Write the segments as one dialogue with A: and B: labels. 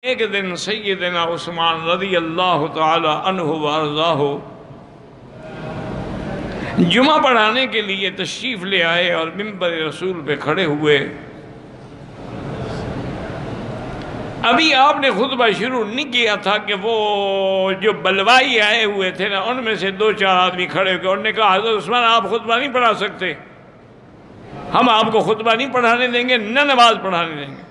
A: ایک دن سیدنا عثمان رضی اللہ تعالی عنہ وارضاہ جمعہ پڑھانے کے لیے تشریف لے آئے اور منبر رسول پہ کھڑے ہوئے۔ ابھی آپ نے خطبہ شروع نہیں کیا تھا کہ وہ جو بلوائی آئے ہوئے تھے نا، ان میں سے دو چار آدمی کھڑے ہو گئے، انہوں نے کہا حضرت عثمان آپ خطبہ نہیں پڑھا سکتے، ہم آپ کو خطبہ نہیں پڑھانے دیں گے، نہ نماز پڑھانے دیں گے۔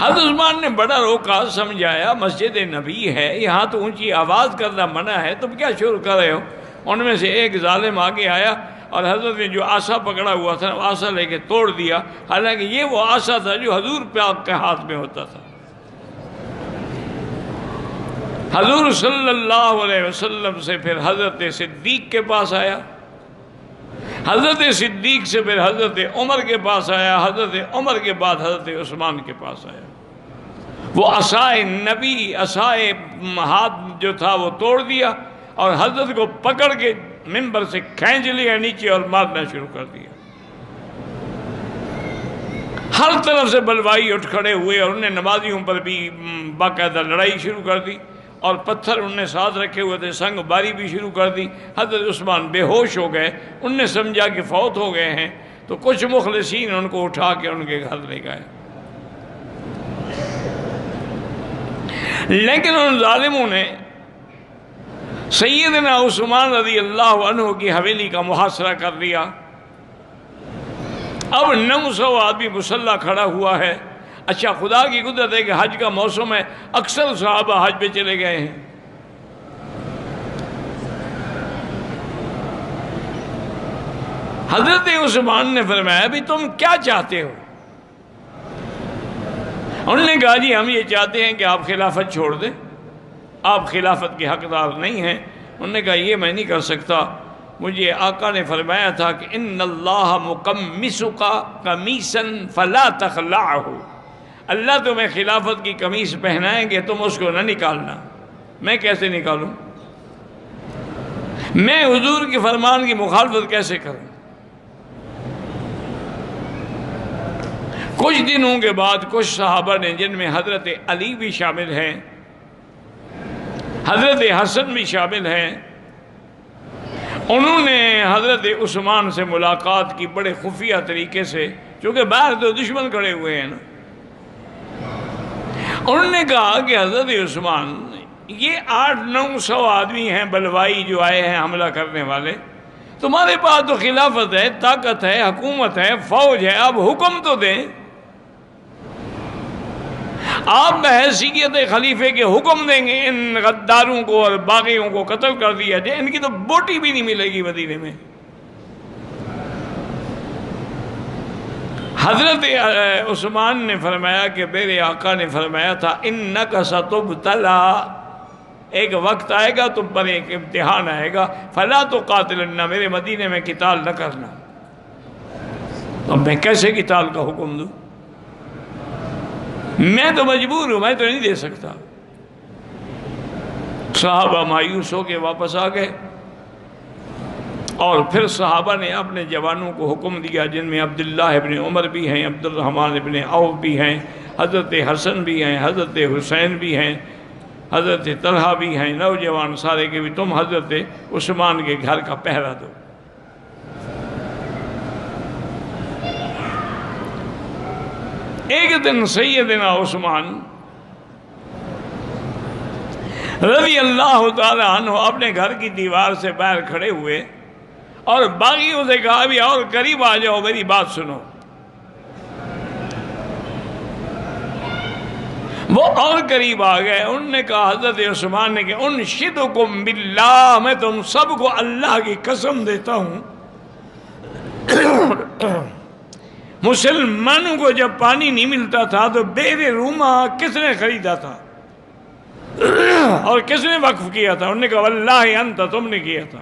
A: حضرت عثمان نے بڑا روکا، سمجھایا مسجد نبی ہے، یہاں تو اونچی آواز کرنا منع ہے، تم کیا شروع کر رہے ہو؟ ان میں سے ایک ظالم آگے آیا اور حضرت نے جو آسا پکڑا ہوا تھا آسا لے کے توڑ دیا، حالانکہ یہ وہ آسا تھا جو حضور پاک کے ہاتھ میں ہوتا تھا۔ حضور صلی اللہ علیہ وسلم سے پھر حضرت صدیق کے پاس آیا، حضرت صدیق سے پھر حضرت عمر کے پاس آیا، حضرت عمر کے بعد حضرت عثمان کے پاس آیا۔ وہ عصائے نبی، عصائے ہاتھ جو تھا وہ توڑ دیا اور حضرت کو پکڑ کے منبر سے کھینچ لیا نیچے اور مارنا شروع کر دیا۔ ہر طرف سے بلوائی اٹھ کھڑے ہوئے اور انہوں نے نمازیوں پر بھی باقاعدہ لڑائی شروع کر دی اور پتھر انہوں نے ساتھ رکھے ہوئے تھے، سنگ باری بھی شروع کر دی۔ حضرت عثمان بے ہوش ہو گئے، انہوں نے سمجھا کہ فوت ہو گئے ہیں، تو کچھ مخلصین ان کو اٹھا کے ان کے گھر لے گئے، لیکن ان ظالموں نے سیدنا عثمان رضی اللہ عنہ کی حویلی کا محاصرہ کر لیا۔ اب 900 آدمی مسلح کھڑا ہوا ہے۔ اچھا، خدا کی قدرت ہے کہ حج کا موسم ہے، اکثر صحابہ حج پہ چلے گئے ہیں۔ حضرت عثمان نے فرمایا بھی تم کیا چاہتے ہو؟ انہوں نے کہا جی ہم یہ چاہتے ہیں کہ آپ خلافت چھوڑ دیں، آپ خلافت کے حقدار نہیں ہیں۔ انہوں نے کہا یہ میں نہیں کر سکتا، مجھے آقا نے فرمایا تھا کہ ان اللہ مکمسک قمیصا فلا تخلعہ، اللہ تمہیں خلافت کی قمیص پہنائیں گے، تم اس کو نہ نکالنا۔ میں کیسے نکالوں؟ میں حضور کے فرمان کی مخالفت کیسے کروں؟ کچھ دنوں کے بعد کچھ صحابہ نے، جن میں حضرت علی بھی شامل ہیں، حضرت حسن بھی شامل ہیں، انہوں نے حضرت عثمان سے ملاقات کی بڑے خفیہ طریقے سے، چونکہ باہر تو دشمن کھڑے ہوئے ہیں نا۔ انہوں نے کہا کہ حضرت عثمان یہ 800-900 آدمی ہیں بلوائی جو آئے ہیں حملہ کرنے والے، تمہارے پاس تو خلافت ہے، طاقت ہے، حکومت ہے، فوج ہے، اب حکم تو دیں۔ آپ بحیثیت خلیفے کے حکم دیں گے ان غداروں کو اور باغیوں کو قتل کر دیا جائے، ان کی تو بوٹی بھی نہیں ملے گی مدینے میں۔ حضرت عثمان نے فرمایا کہ میرے آقا نے فرمایا تھا انک ستبتلا، ایک وقت آئے گا تم پر ایک امتحان آئے گا، فلا تقاتلن، میرے مدینے میں قتال نہ کرنا۔ اب میں کیسے قتال کا حکم دوں؟ میں تو مجبور ہوں، میں تو نہیں دے سکتا۔ صحابہ مایوس ہو کے واپس آ گئے اور پھر صحابہ نے اپنے جوانوں کو حکم دیا، جن میں عبداللہ ابن عمر بھی ہیں، عبد الرحمن ابن عوف بھی ہیں، حضرت حسن بھی ہیں، حضرت حسین بھی ہیں، حضرت طلحہ بھی ہیں، نوجوان سارے کے بھی، تم حضرت عثمان کے گھر کا پہرا دو۔ ایک دن سیدنا عثمان رضی اللہ تعالی عنہ اپنے گھر کی دیوار سے باہر کھڑے ہوئے اور باغیوں سے کہا ابھی اور قریب آ جاؤ، میری بات سنو۔ وہ اور قریب آ گئے، انہوں نے کہا حضرت عثمان نے کہ انشدکم باللہ، میں تم سب کو اللہ کی قسم دیتا ہوں، مسلمانوں کو جب پانی نہیں ملتا تھا تو بئر روما کس نے خریدا تھا اور کس نے وقف کیا تھا؟ انہوں نے کہا واللہ انت، تم نے کیا تھا۔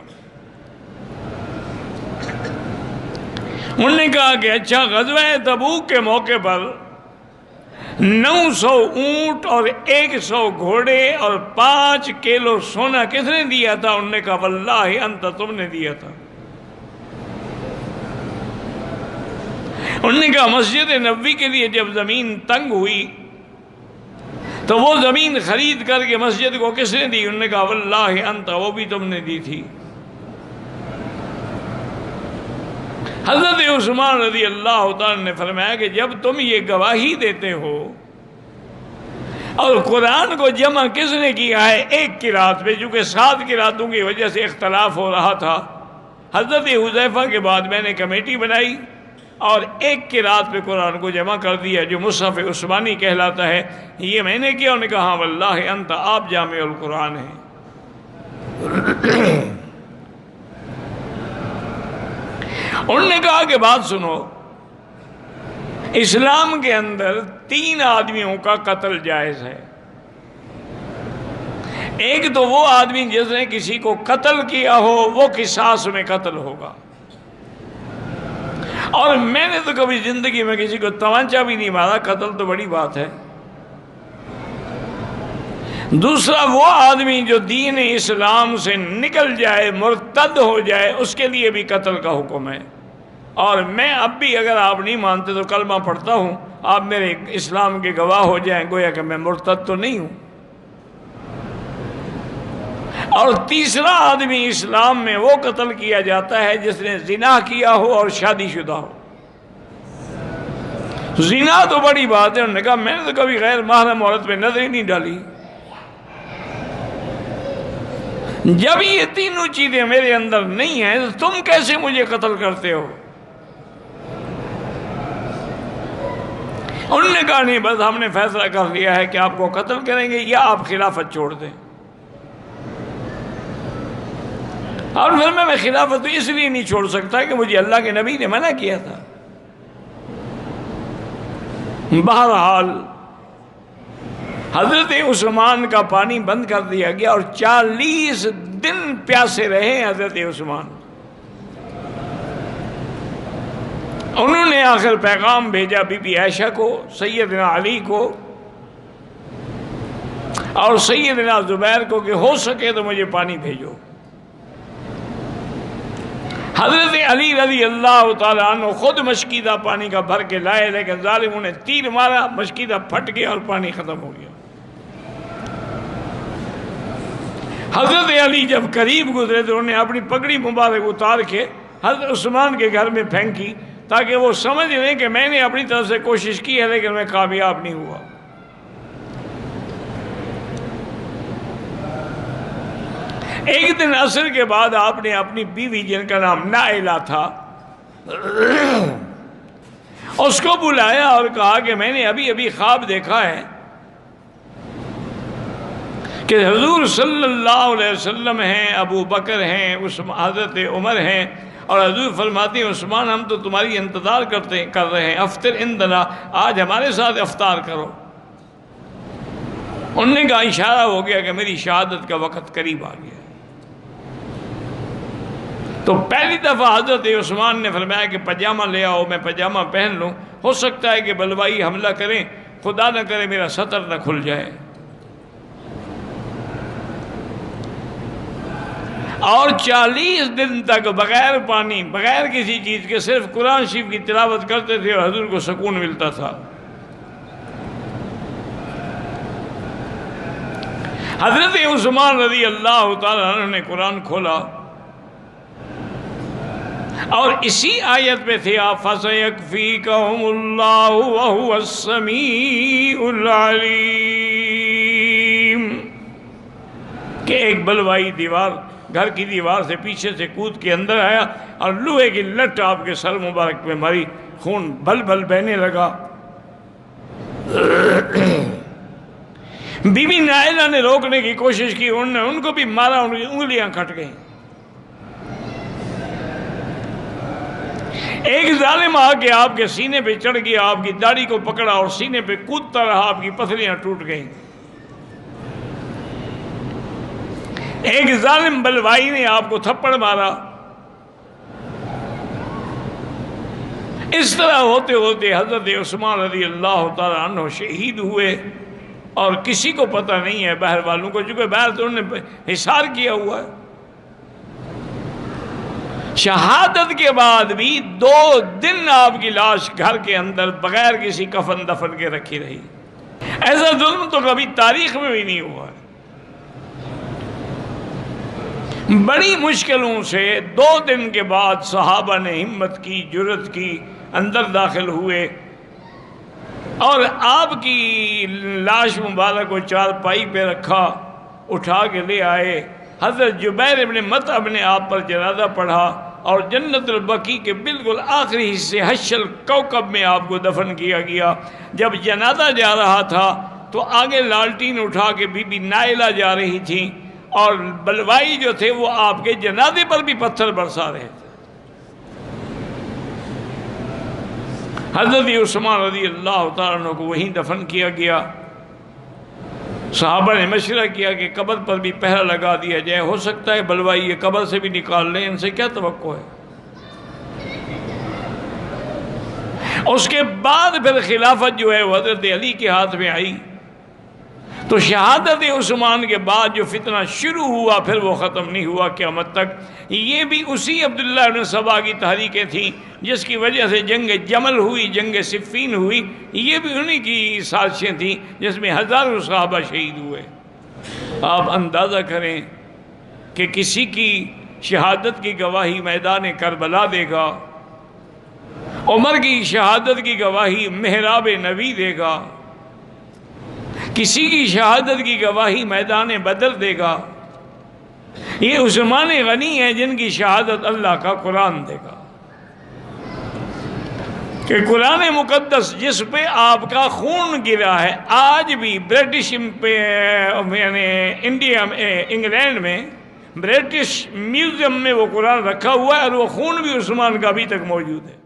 A: انہوں نے کہا کہ اچھا، غزوہ تبوک کے موقع پر 900 اونٹ اور 100 گھوڑے اور 5 کلو سونا کس نے دیا تھا؟ انہوں نے کہا واللہ انت، تم نے دیا تھا۔ انہوں نے کہا مسجد نبوی کے لیے جب زمین تنگ ہوئی تو وہ زمین خرید کر کے مسجد کو کس نے دی؟ انہوں نے کہا واللہ انت، وہ بھی تم نے دی تھی۔ حضرت عثمان رضی اللہ تعالیٰ نے فرمایا کہ جب تم یہ گواہی دیتے ہو، اور قرآن کو جمع کس نے کیا ہے؟ ایک قرات پہ، چونکہ 7 قراتوں کی وجہ سے اختلاف ہو رہا تھا، حضرت حذیفہ کے بعد میں نے کمیٹی بنائی اور ایک قرات پہ قرآن کو جمع کر دیا جو مصحف عثمانی کہلاتا ہے۔ یہ میں نے کیا؟ انہوں نے کہا ہاں واللہ انت، آپ جامع القرآن ہیں۔ انہوں نے کہا کہ بات سنو، اسلام کے اندر 3 آدمیوں کا قتل جائز ہے۔ ایک تو وہ آدمی جس نے کسی کو قتل کیا ہو، وہ قصاص میں قتل ہوگا، اور میں نے تو کبھی زندگی میں کسی کو تمانچہ بھی نہیں مارا، قتل تو بڑی بات ہے۔ دوسرا وہ آدمی جو دین اسلام سے نکل جائے، مرتد ہو جائے، اس کے لیے بھی قتل کا حکم ہے۔ اور میں اب بھی اگر آپ نہیں مانتے تو کلمہ پڑھتا ہوں، آپ میرے اسلام کے گواہ ہو جائیں، گویا کہ میں مرتد تو نہیں ہوں۔ اور تیسرا آدمی اسلام میں وہ قتل کیا جاتا ہے جس نے زنا کیا ہو اور شادی شدہ ہو۔ زنا تو بڑی بات ہے، انہوں نے کہا میں نے تو کبھی غیر محرم عورت پہ نظر ہی نہیں ڈالی۔ جب یہ تینوں چیزیں میرے اندر نہیں ہیں تو تم کیسے مجھے قتل کرتے ہو؟ انہوں نے کہا نہیں، بس ہم نے فیصلہ کر لیا ہے کہ آپ کو قتل کریں گے یا آپ خلافت چھوڑ دیں۔ اور پھر میں خلافت اس لیے نہیں چھوڑ سکتا کہ مجھے اللہ کے نبی نے منع کیا تھا۔ بہرحال حضرت عثمان کا پانی بند کر دیا گیا اور 40 دن پیاسے رہے حضرت عثمان۔ انہوں نے آخر پیغام بھیجا بی بی عائشہ کو، سیدنا علی کو اور سیدنا زبیر کو کہ ہو سکے تو مجھے پانی بھیجو۔ حضرت علی رضی اللہ تعالیٰ عنہ خود مشکیدہ پانی کا بھر کے لائے، لیکن ظالموں نے تیر مارا، مشکیدہ پھٹ گیا اور پانی ختم ہو گیا۔ حضرت علی جب قریب گزرے تو انہوں نے اپنی پگڑی مبارک اتار کے حضرت عثمان کے گھر میں پھینکی تاکہ وہ سمجھ لیں کہ میں نے اپنی طرف سے کوشش کی ہے لیکن میں کامیاب نہیں ہوا۔ ایک دن عصر کے بعد آپ نے اپنی بیوی جن کا نام نائلہ تھا اس کو بلایا اور کہا کہ میں نے ابھی ابھی خواب دیکھا ہے کہ حضور صلی اللہ علیہ وسلم ہیں، ابو بکر ہیں، حضرت عمر ہیں، اور حضور فرماتے ہیں عثمان ہم تو تمہاری انتظار کر رہے ہیں، افطر عندنا، آج ہمارے ساتھ افطار کرو۔ انہوں نے کہا اشارہ ہو گیا کہ میری شہادت کا وقت قریب آ گیا۔ تو پہلی دفعہ حضرت عثمان نے فرمایا کہ پجامہ لے آؤ، میں پجامہ پہن لوں، ہو سکتا ہے کہ بلوائی حملہ کریں، خدا نہ کرے میرا سطر نہ کھل جائے۔ اور 40 دن تک بغیر پانی، بغیر کسی چیز کے صرف قرآن شریف کی تلاوت کرتے تھے اور حضور کو سکون ملتا تھا۔ حضرت عثمان رضی اللہ تعالیٰ عنہ نے قرآن کھولا اور اسی آیت میں تھے آپ فَسَيَكْفِيكَهُمُ اللَّهُ وَهُوَ السَّمِيعُ الْعَلِيمُ کہ ایک بلوائی دیوار گھر کی دیوار سے پیچھے سے کود کے اندر آیا اور لوہے کی لٹ آپ کے سر مبارک پہ ماری، خون بل بل بہنے لگا۔ بی بی نائلہ نے روکنے کی کوشش کی، انہوں نے ان کو بھی مارا، ان کی انگلیاں کٹ گئیں۔ ایک ظالم آ کے آپ کے سینے پہ چڑھ گیا، آپ کی داڑھی کو پکڑا اور سینے پہ کودتا رہا، آپ کی پسلیاں ٹوٹ گئیں۔ ایک ظالم بلوائی نے آپ کو تھپڑ مارا۔ اس طرح ہوتے ہوتے حضرت عثمان رضی اللہ تعالیٰ عنہ شہید ہوئے اور کسی کو پتہ نہیں ہے باہر والوں کو، چونکہ باہر تو انہوں نے حصار کیا ہوا ہے۔ شہادت کے بعد بھی 2 دن آپ کی لاش گھر کے اندر بغیر کسی کفن دفن کے رکھی رہی. ایسا ظلم تو کبھی تاریخ میں بھی نہیں ہوا ہے. بڑی مشکلوں سے 2 دن کے بعد صحابہ نے ہمت کی، جرأت کی، اندر داخل ہوئے اور آپ کی لاش مبارک کو چارپائی پہ رکھا، اٹھا کے لے آئے. حضرت جبیر ابن مطعم نے آپ پر جنازہ پڑھا اور جنت البقیع کے بالکل آخری حصے حش الکوکب میں آپ کو دفن کیا گیا. جب جنازہ جا رہا تھا تو آگے لالٹین اٹھا کے بی بی نائلہ جا رہی تھیں اور بلوائی جو تھے وہ آپ کے جنازے پر بھی پتھر برسا رہے تھے. حضرت عثمان رضی اللہ تعالیٰ عنہ کو وہیں دفن کیا گیا. صحابہ نے مشورہ کیا کہ قبر پر بھی پہرا لگا دیا جائے، ہو سکتا ہے بلوائی یہ قبر سے بھی نکال لیں، ان سے کیا توقع ہے. اس کے بعد پھر خلافت جو ہے وہ حضرت علی کے ہاتھ میں آئی. تو شہادت عثمان کے بعد جو فتنہ شروع ہوا پھر وہ ختم نہیں ہوا قیامت تک. یہ بھی اسی عبداللہ بن سبا کی تحریکیں تھیں جس کی وجہ سے جنگ جمل ہوئی، جنگ صفین ہوئی. یہ بھی انہی کی سازشیں تھیں جس میں ہزاروں صحابہ شہید ہوئے. آپ اندازہ کریں کہ کسی کی شہادت کی گواہی میدان کربلا دے گا، عمر کی شہادت کی گواہی محراب نبی دے گا، کسی کی شہادت کی گواہی میدان بدر دے گا. یہ عثمان غنی ہیں جن کی شہادت اللہ کا قرآن دے گا کہ قرآن مقدس جس پہ آپ کا خون گرا ہے. آج بھی برٹش یعنی انڈیا میں، انگلینڈ میں برٹش میوزیم میں وہ قرآن رکھا ہوا ہے اور وہ خون بھی عثمان کا ابھی تک موجود ہے.